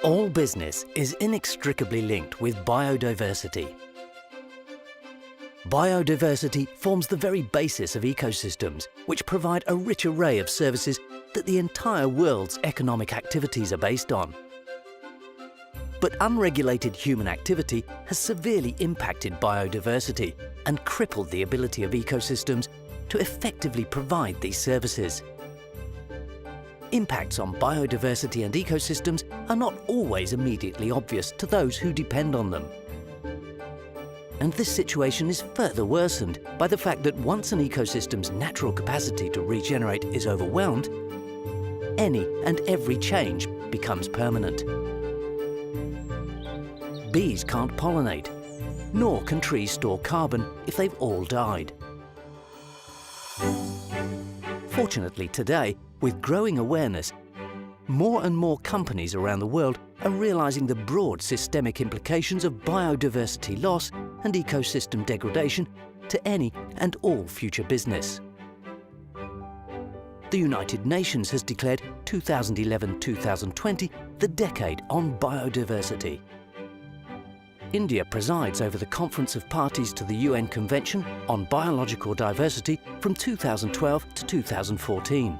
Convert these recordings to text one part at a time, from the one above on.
All business is inextricably linked with biodiversity. Biodiversity forms the very basis of ecosystems, which provide a rich array of services that the entire world's economic activities are based on. But unregulated human activity has severely impacted biodiversity and crippled the ability of ecosystems to effectively provide these services. Impacts on biodiversity and ecosystems are not always immediately obvious to those who depend on them. And this situation is further worsened by the fact that once an ecosystem's natural capacity to regenerate is overwhelmed, any and every change becomes permanent. Bees can't pollinate, nor can trees store carbon if they've all died. Fortunately today, with growing awareness, more and more companies around the world are realizing the broad systemic implications of biodiversity loss and ecosystem degradation to any and all future business. The United Nations has declared 2011-2020 the decade on biodiversity. India presides over the Conference of Parties to the UN Convention on Biological Diversity from 2012 to 2014.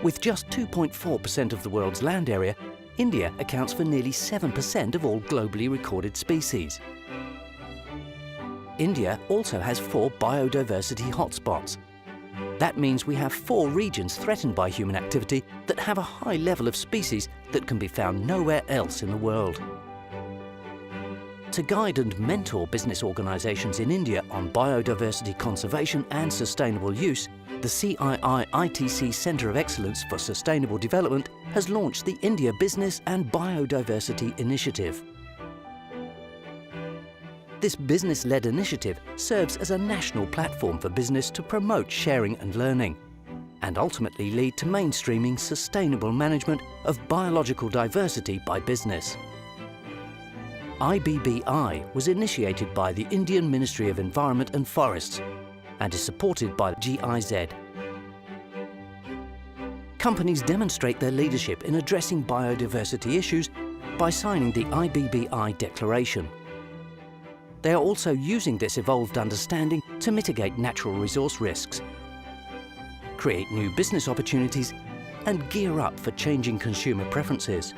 With just 2.4% of the world's land area, India accounts for nearly 7% of all globally recorded species. India also has 4 biodiversity hotspots. That means we have 4 regions threatened by human activity that have a high level of species that can be found nowhere else in the world. To guide and mentor business organisations in India on biodiversity conservation and sustainable use, the CII-ITC Centre of Excellence for Sustainable Development has launched the India Business and Biodiversity Initiative. This business-led initiative serves as a national platform for business to promote sharing and learning, and ultimately lead to mainstreaming sustainable management of biological diversity by business. IBBI was initiated by the Indian Ministry of Environment and Forests and is supported by GIZ. Companies demonstrate their leadership in addressing biodiversity issues by signing the IBBI Declaration. They are also using this evolved understanding to mitigate natural resource risks, create new business opportunities, and gear up for changing consumer preferences.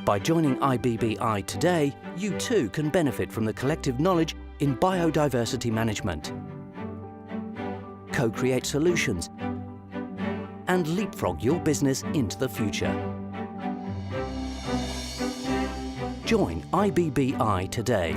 By joining IBBI today, you too can benefit from the collective knowledge in biodiversity management, co-create solutions, and leapfrog your business into the future. Join IBBI today.